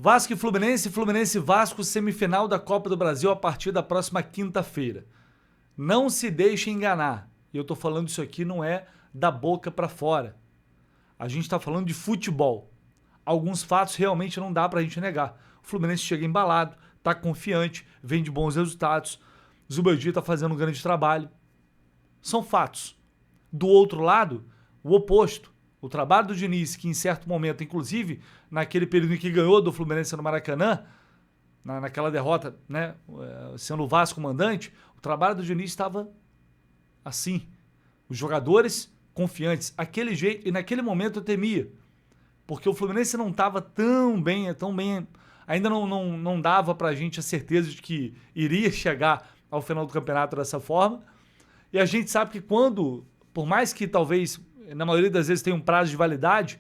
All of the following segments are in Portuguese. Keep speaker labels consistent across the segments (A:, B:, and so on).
A: Vasco e Fluminense, Fluminense e Vasco, semifinal da Copa do Brasil a partir da próxima quinta-feira. Não se deixe enganar. E eu tô falando isso aqui não é da boca para fora. A gente tá falando de futebol. Alguns fatos realmente não dá pra gente negar. O Fluminense chega embalado, tá confiante, vem de bons resultados. Zubeldia tá fazendo um grande trabalho. São fatos. Do outro lado, o oposto. O trabalho do Diniz, que em certo momento, inclusive naquele período em que ganhou do Fluminense no Maracanã, naquela derrota, né, sendo o Vasco mandante, o trabalho do Diniz estava assim. Os jogadores confiantes, aquele jeito, e naquele momento eu temia, porque o Fluminense não estava tão bem, ainda não dava pra gente a certeza de que iria chegar ao final do campeonato dessa forma, e a gente sabe que quando, por mais que talvez, na maioria das vezes tenha um prazo de validade,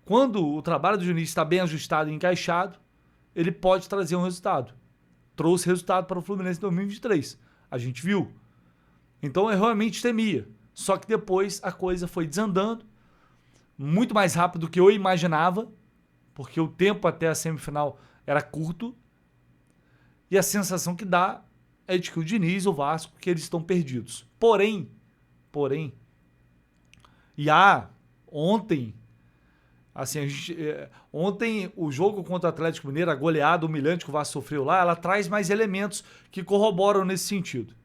A: quando o trabalho do Diniz está bem ajustado e encaixado, ele pode trazer um resultado. Trouxe resultado para o Fluminense em 2023. A gente viu. Então eu realmente temia. Só que depois a coisa foi desandando, muito mais rápido do que eu imaginava, porque o tempo até a semifinal era curto, e a sensação que dá é de que o Diniz e o Vasco, que eles estão perdidos. Porém, ontem, assim, ontem o jogo contra o Atlético Mineiro, a goleada humilhante que o Vasco sofreu lá, ela traz mais elementos que corroboram nesse sentido.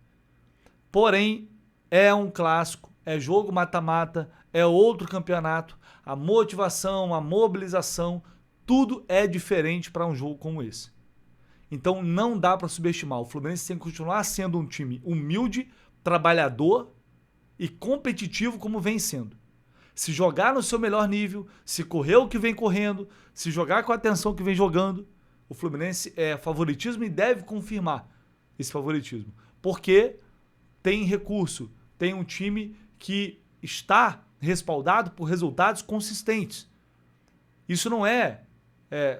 A: Porém, é um clássico, é jogo mata-mata, é outro campeonato, a motivação, a mobilização, tudo é diferente para um jogo como esse. Então não dá para subestimar. O Fluminense tem que continuar sendo um time humilde, trabalhador e competitivo como vem sendo. Se jogar no seu melhor nível, se correr o que vem correndo, se jogar com a atenção que vem jogando, o Fluminense é favoritismo e deve confirmar esse favoritismo. Porque tem recurso, tem um time que está respaldado por resultados consistentes. Isso não é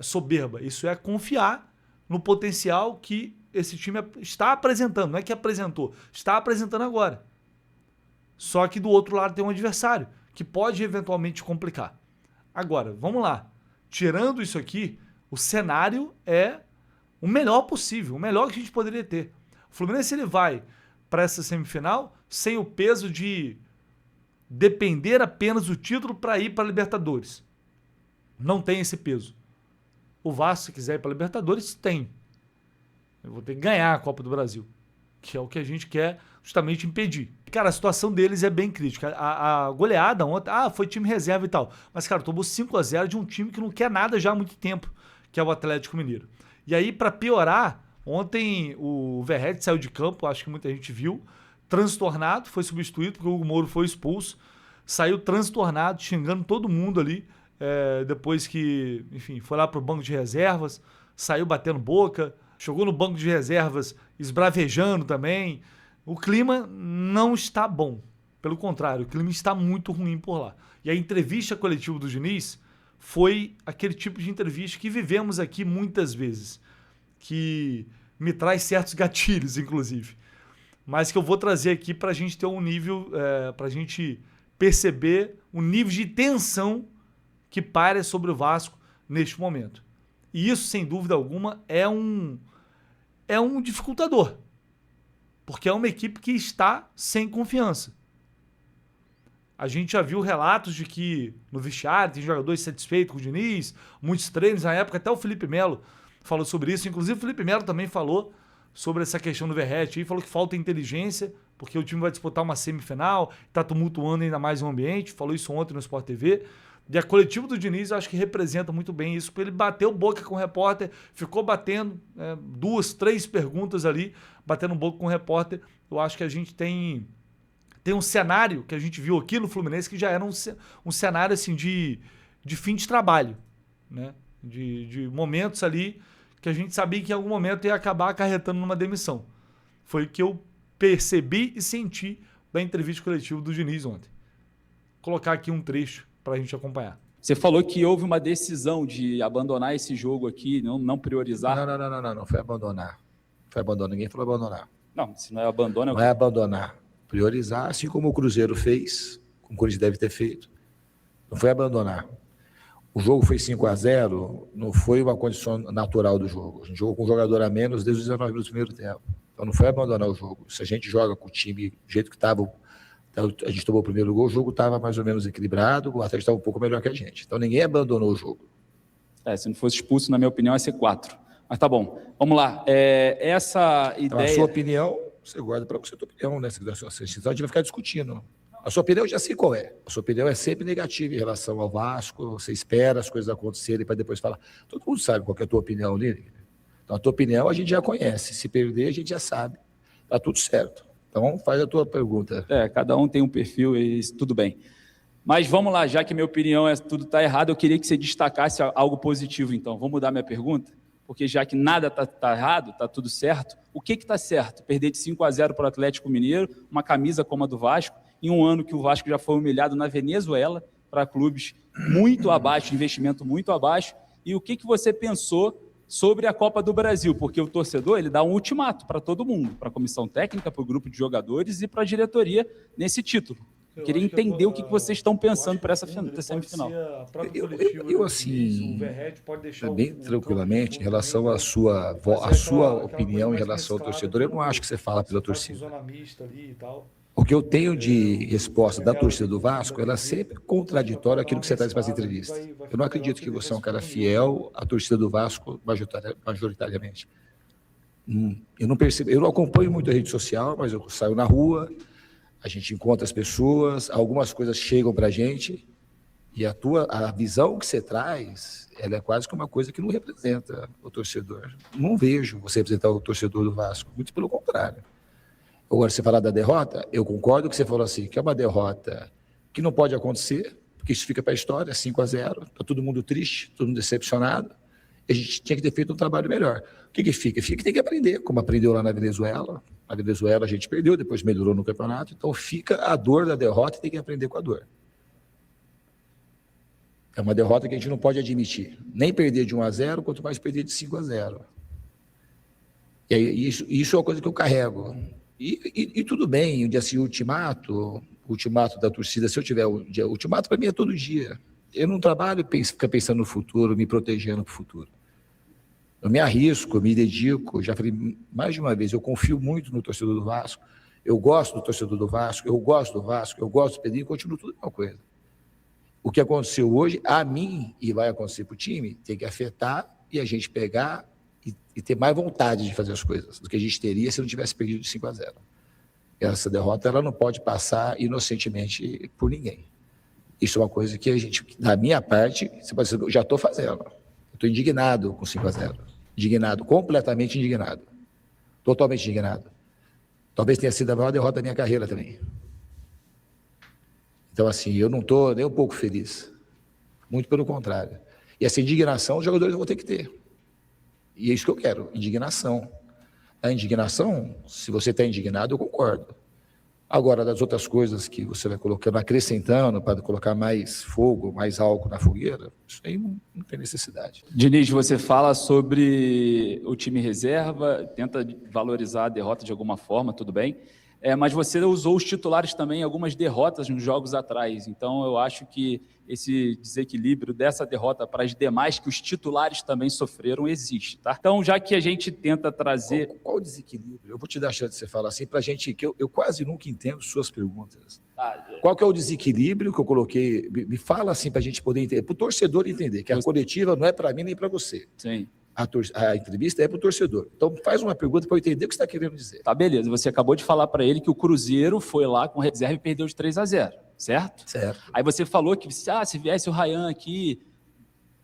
A: soberba, isso é confiar no potencial que esse time está apresentando. Não é que apresentou, está apresentando agora. Só que do outro lado tem um adversário que pode eventualmente complicar. Agora, vamos lá. Tirando isso aqui, o cenário é o melhor possível, o melhor que a gente poderia ter. O Fluminense ele vai para essa semifinal sem o peso de depender apenas do título para ir para a Libertadores. Não tem esse peso. O Vasco, se quiser ir para a Libertadores, tem. Eu vou ter que ganhar a Copa do Brasil, que é o que a gente quer justamente impedir. Cara, a situação deles é bem crítica. A goleada ontem, foi time reserva e tal. Mas, cara, tomou 5-0 de um time que não quer nada já há muito tempo, que é o Atlético Mineiro. E aí, para piorar, ontem o Verratti saiu de campo, acho que muita gente viu, transtornado, foi substituído porque o Hugo Moura foi expulso, saiu transtornado, xingando todo mundo ali, depois que, enfim, foi lá pro banco de reservas, saiu batendo boca, jogou no banco de reservas esbravejando também. O clima não está bom. Pelo contrário, o clima está muito ruim por lá. E a entrevista coletiva do Diniz foi aquele tipo de entrevista que vivemos aqui muitas vezes, que me traz certos gatilhos, inclusive, mas que eu vou trazer aqui para a gente ter um nível, para a gente perceber o nível de tensão que paira sobre o Vasco neste momento. E isso, sem dúvida alguma, é um dificultador, porque é uma equipe que está sem confiança. A gente já viu relatos de que no vestiário tem jogadores satisfeitos com o Diniz, muitos treinos, na época até o Felipe Melo falou sobre isso, inclusive o Felipe Melo também falou sobre essa questão do Verratti, falou que falta inteligência, porque o time vai disputar uma semifinal, está tumultuando ainda mais o ambiente, falou isso ontem no Sport TV. E a coletiva do Diniz, eu acho que representa muito bem isso, porque ele bateu boca com o repórter, ficou batendo 2, 3 perguntas ali, batendo boca com o repórter. Eu acho que a gente tem um cenário que a gente viu aqui no Fluminense que já era um cenário assim, de fim de trabalho, né? De momentos ali que a gente sabia que em algum momento ia acabar acarretando numa demissão. Foi o que eu percebi e senti da entrevista coletiva do Diniz ontem. Vou colocar aqui um trecho para a gente acompanhar.
B: Você falou que houve uma decisão de abandonar esse jogo aqui, não priorizar.
C: Não foi abandonar. Foi abandonar, ninguém falou abandonar.
B: Não, se não é abandono...
C: Não é abandonar. Priorizar, assim como o Cruzeiro fez, como o Corinthians deve ter feito. Não foi abandonar. O jogo foi 5-0, não foi uma condição natural do jogo. A gente jogou com um jogador a menos desde os 19 minutos do primeiro tempo. Então não foi abandonar o jogo. Se a gente joga com o time do jeito que estava, a gente tomou o primeiro gol, o jogo estava mais ou menos equilibrado, o Atlético estava um pouco melhor que a gente. Então ninguém abandonou o jogo.
B: Se não fosse expulso, na minha opinião, ia ser 4. Mas tá bom, vamos lá. Essa ideia...
C: Então, a sua opinião, você guarda para você a sua opinião, né? Senão a gente vai ficar discutindo. A sua opinião eu já sei qual é. A sua opinião é sempre negativa em relação ao Vasco, você espera as coisas acontecerem para depois falar. Todo mundo sabe qual que é a tua opinião, Lili. Então, a tua opinião a gente já conhece. Se perder, a gente já sabe. Tá tudo certo. Então, faz a tua pergunta.
B: Cada um tem um perfil e tudo bem. Mas vamos lá, já que minha opinião é tudo está errado, eu queria que você destacasse algo positivo, então. Vou mudar minha pergunta? Porque já que nada está errado, está tudo certo, o que está certo? Perder de 5-0 para o Atlético Mineiro, uma camisa como a do Vasco, em um ano que o Vasco já foi humilhado na Venezuela, para clubes muito abaixo, investimento muito abaixo. E o que você pensou sobre a Copa do Brasil? Porque o torcedor ele dá um ultimato para todo mundo, para a comissão técnica, para o grupo de jogadores e para a diretoria nesse título. Eu queria entender o que vocês estão pensando para essa semifinal.
C: Eu assim, bem tranquilamente, em relação à sua opinião em relação ao torcedor, eu não acho que você fala pela torcida. O que eu tenho de resposta da torcida do Vasco, ela é sempre contraditória àquilo que você traz para as entrevistas. Eu não acredito que você é um cara fiel à torcida do Vasco majoritariamente. Eu não percebo, eu não acompanho muito a rede social, mas eu saio na rua, a gente encontra as pessoas, algumas coisas chegam para a gente, e a visão que você traz, ela é quase que uma coisa que não representa o torcedor. Não vejo você representar o torcedor do Vasco, muito pelo contrário. Agora, você falar da derrota, eu concordo que você falou assim, que é uma derrota que não pode acontecer, porque isso fica para a história, 5-0, está todo mundo triste, todo mundo decepcionado, e a gente tinha que ter feito um trabalho melhor. O que fica? Fica que tem que aprender, como aprendeu lá na Venezuela. Na Venezuela a gente perdeu, depois melhorou no campeonato, então fica a dor da derrota e tem que aprender com a dor. É uma derrota que a gente não pode admitir, nem perder de 1-0, quanto mais perder de 5-0. E aí, isso é uma coisa que eu carrego. E tudo bem, um dia assim, ultimato da torcida, se eu tiver um dia, ultimato para mim é todo dia. Eu não trabalho ficar pensando no futuro, me protegendo para o futuro. Eu me arrisco, eu me dedico, já falei mais de uma vez, eu confio muito no torcedor do Vasco, eu gosto do torcedor do Vasco, eu gosto do Vasco, eu gosto do Pedrinho, continuo tudo a mesma coisa. O que aconteceu hoje, a mim, e vai acontecer para o time, tem que afetar e a gente pegar e ter mais vontade de fazer as coisas do que a gente teria se não tivesse perdido de 5-0. Essa derrota ela não pode passar inocentemente por ninguém. Isso é uma coisa que a gente, da minha parte, eu já estou fazendo. Estou indignado com 5-0. Indignado, completamente indignado. Totalmente indignado. Talvez tenha sido a maior derrota da minha carreira também. Então, assim, eu não estou nem um pouco feliz. Muito pelo contrário. E essa indignação os jogadores vão ter que ter. E é isso que eu quero, indignação. A indignação, se você está indignado, eu concordo. Agora, das outras coisas que você vai colocando, acrescentando para colocar mais fogo, mais álcool na fogueira, isso aí não tem necessidade.
B: Diniz, você fala sobre o time reserva, tenta valorizar a derrota de alguma forma, tudo bem, mas você usou os titulares também em algumas derrotas nos jogos atrás, então eu acho que esse desequilíbrio dessa derrota para as demais que os titulares também sofreram existe, tá? Então, já que a gente tenta trazer...
C: Qual o desequilíbrio? Eu vou te dar a chance de você falar assim, para a gente, que eu quase nunca entendo suas perguntas. Qual que é o desequilíbrio que eu coloquei? Me fala assim para a gente poder entender, para o torcedor entender, que a coletiva não é para mim nem para você.
B: Sim.
C: A entrevista é para o torcedor. Então, faz uma pergunta para eu entender o que você está querendo dizer.
B: Tá, beleza. Você acabou de falar para ele que o Cruzeiro foi lá com reserva e perdeu de 3-0, certo?
C: Certo.
B: Aí você falou que se viesse o Ryan aqui,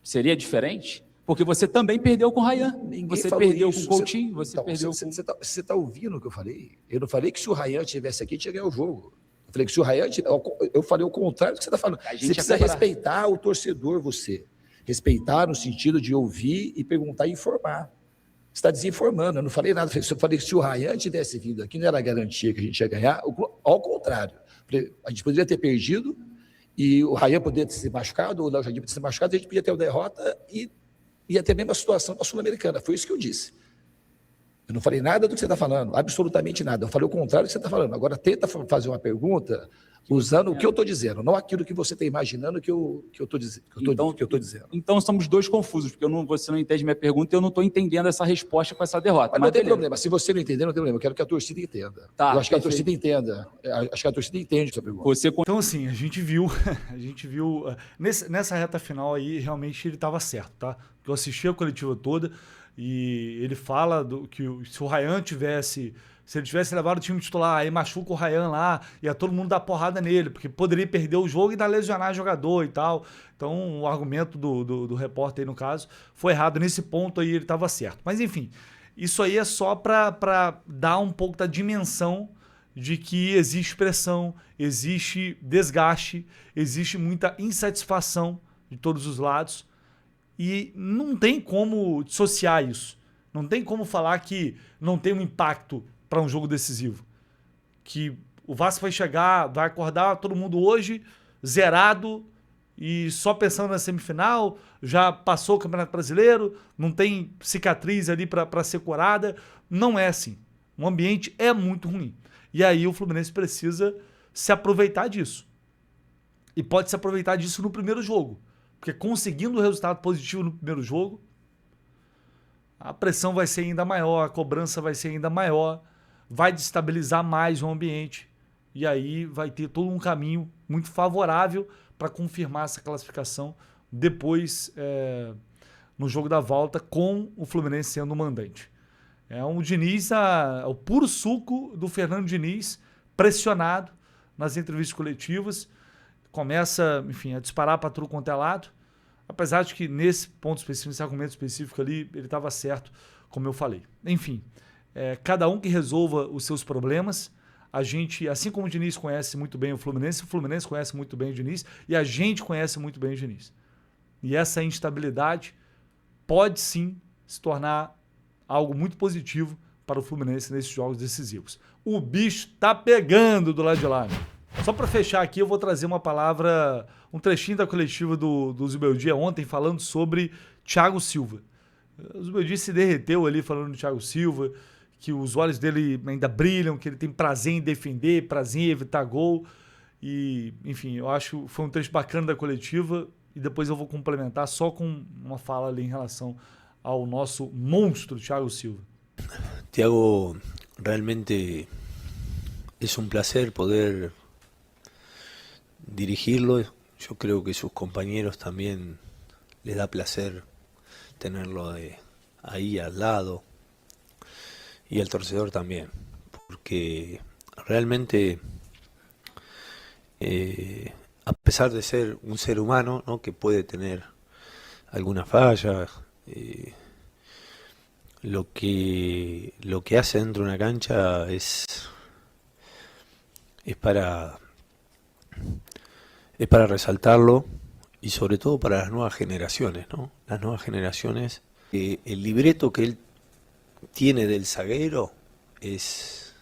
B: seria diferente? Porque você também perdeu com o Ryan. Você perdeu com o Coutinho, você perdeu com...
C: Você está ouvindo o que eu falei? Eu não falei que se o Ryan estivesse aqui, tinha ganhar o jogo. Eu falei que se o Ryan... Eu falei o contrário do que você está falando. Você precisa respeitar o torcedor, você. Respeitar no sentido de ouvir e perguntar e informar. Você está desinformando, eu não falei nada. Eu falei que se o Ryan tivesse vindo aqui, não era garantia que a gente ia ganhar, ao contrário. A gente poderia ter perdido e o Ryan poderia ter se machucado, ou o Léo Jardim poderia ter se machucado, a gente podia ter uma derrota e ia ter a mesma situação para a Sul-Americana. Foi isso que eu disse. Eu não falei nada do que você está falando, absolutamente nada. Eu falei o contrário do que você está falando. Agora tenta fazer uma pergunta Usando o que eu estou dizendo, não aquilo que você está imaginando que eu estou dizendo.
B: Então somos dois confusos, porque você não entende minha pergunta e eu não estou entendendo essa resposta com essa derrota.
C: Mas não tem problema. Se você não entender, não tem problema. Eu quero que a torcida entenda.
B: Tá,
C: eu acho que a torcida entenda. Acho que a torcida entende a sua pergunta.
A: Então, assim, a gente viu nessa reta final aí, realmente ele estava certo, tá? Eu assisti a coletiva toda e ele fala que se o Ryan tivesse... Se ele tivesse levado o time titular, aí machuca o Ryan lá, ia todo mundo dar porrada nele, porque poderia perder o jogo e dar lesionar jogador e tal. Então, o argumento do repórter aí, no caso, foi errado. Nesse ponto aí, ele estava certo. Mas, enfim, isso aí é só para dar um pouco da dimensão de que existe pressão, existe desgaste, existe muita insatisfação de todos os lados. E não tem como dissociar isso. Não tem como falar que não tem um impacto para um jogo decisivo. Que o Vasco vai chegar, vai acordar todo mundo hoje zerado e só pensando na semifinal, já passou o Campeonato Brasileiro, não tem cicatriz ali para ser curada. Não é assim. O ambiente é muito ruim. E aí o Fluminense precisa se aproveitar disso. E pode se aproveitar disso no primeiro jogo. Porque conseguindo o resultado positivo no primeiro jogo, a pressão vai ser ainda maior, a cobrança vai ser ainda maior, vai destabilizar mais o ambiente e aí vai ter todo um caminho muito favorável para confirmar essa classificação depois no jogo da volta com o Fluminense sendo o mandante. É um Diniz, o puro suco do Fernando Diniz, pressionado nas entrevistas coletivas, começa, enfim, a disparar para tudo quanto é lado, apesar de que nesse ponto específico, nesse argumento específico ali, ele estava certo, como eu falei. Enfim, cada um que resolva os seus problemas. A gente, assim como o Diniz conhece muito bem o Fluminense conhece muito bem o Diniz e a gente conhece muito bem o Diniz. E essa instabilidade pode sim se tornar algo muito positivo para o Fluminense nesses jogos decisivos. O bicho tá pegando do lado de lá, né? Só para fechar aqui, eu vou trazer uma palavra, um trechinho da coletiva do Zubeldia ontem falando sobre Thiago Silva. O Zubeldia se derreteu ali falando do Thiago Silva, que os olhos dele ainda brilham, que ele tem prazer em defender, prazer em evitar gol. E, enfim, eu acho que foi um trecho bacana da coletiva e depois eu vou complementar só com uma fala ali em relação ao nosso monstro Thiago Silva.
D: Thiago, realmente es un placer poder dirigirlo. Yo creo que sus compañeros también les da placer tenerlo ahí al lado. Y el torcedor también, porque realmente, a pesar de ser un ser humano, ¿no?, que puede tener alguna falla, lo que hace dentro de una cancha es para resaltarlo, y sobre todo para las nuevas generaciones, ¿no? Las nuevas generaciones, el libreto que él tiene del zaguero es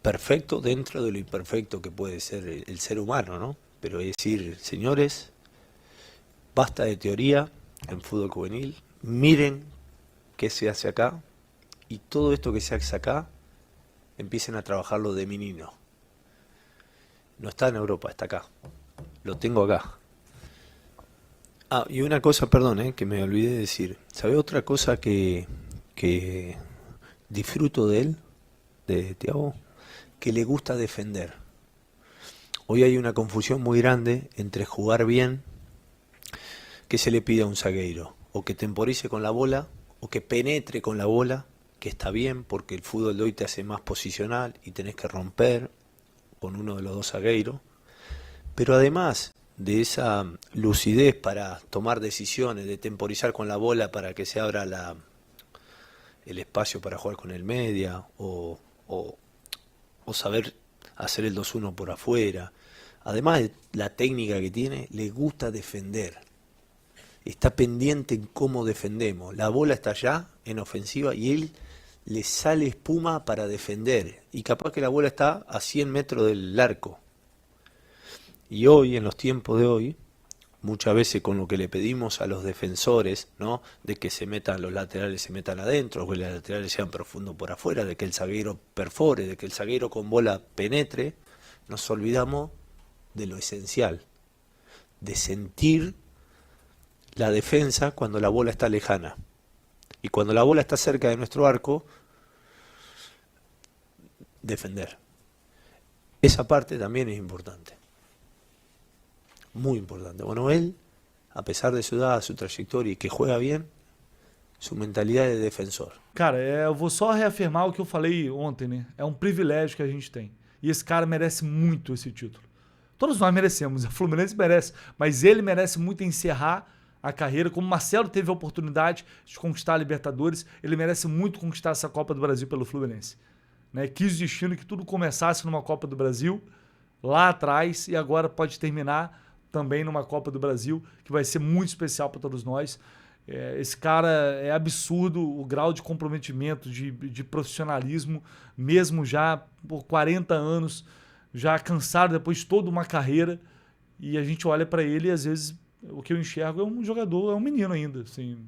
D: perfecto dentro de lo imperfecto que puede ser el ser humano, ¿no? Pero es decir, señores, basta de teoría en fútbol juvenil, miren qué se hace acá, y todo esto que se hace acá, empiecen a trabajarlo de menino. No está en Europa, está acá. Lo tengo acá. Ah, y una cosa, perdón, que me olvidé de decir. ¿Sabe otra cosa que disfruto de él, de Thiago? Que le gusta defender. Hoy hay una confusión muy grande entre jugar bien, que se le pide a un zagueiro, o que temporice con la bola, o que penetre con la bola, que está bien porque el fútbol de hoy te hace más posicional y tenés que romper con uno de los dos zagueiros. Pero además de esa lucidez para tomar decisiones, de temporizar con la bola para que se abra el espacio para jugar con el media, o saber hacer el 2-1 por afuera. Además de la técnica que tiene, le gusta defender. Está pendiente en cómo defendemos. La bola está allá en ofensiva y él le sale espuma para defender. Y capaz que la bola está a 100 metros del arco. Y hoy, en los tiempos de hoy, muchas veces con lo que le pedimos a los defensores, ¿no? De que se metan los laterales, se metan adentro, que los laterales sean profundos por afuera, de que el zaguero perfore, de que el zaguero con bola penetre, nos olvidamos de lo esencial, de sentir la defensa cuando la bola está lejana. Y cuando la bola está cerca de nuestro arco, defender. Esa parte también es importante. Muy importante. Bueno, él, a pesar de su edad, su trayectoria e que juega bem, sua mentalidade é de defensor.
A: Cara, eu vou só reafirmar o que eu falei ontem, né? É um privilégio que a gente tem. E esse cara merece muito esse título. Todos nós merecemos, o Fluminense merece, mas ele merece muito encerrar a carreira. Como o Marcelo teve a oportunidade de conquistar a Libertadores, ele merece muito conquistar essa Copa do Brasil pelo Fluminense. Né? Quis o destino que tudo começasse numa Copa do Brasil, lá atrás, e agora pode terminar também numa Copa do Brasil, que vai ser muito especial para todos nós. Esse cara é absurdo, o grau de comprometimento, de profissionalismo, mesmo já por 40 anos, já cansado depois de toda uma carreira, e a gente olha para ele e às vezes o que eu enxergo é um jogador, é um menino ainda. Assim.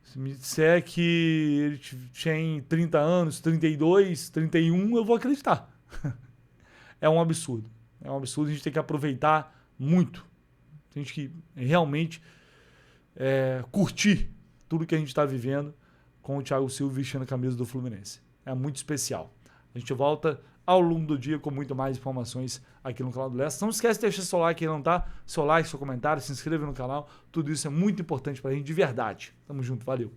A: Se me disser que ele tem 30 anos, 32, 31, eu vou acreditar. É um absurdo. É um absurdo, a gente tem que aproveitar muito. A gente que realmente curtir tudo que a gente está vivendo com o Thiago Silva vestindo a camisa do Fluminense. É muito especial. A gente volta ao longo do dia com muito mais informações aqui no canal do Lessa. Não esquece de deixar seu like aí, não tá? Seu like, seu comentário, se inscreva no canal. Tudo isso é muito importante pra gente, de verdade. Tamo junto, valeu.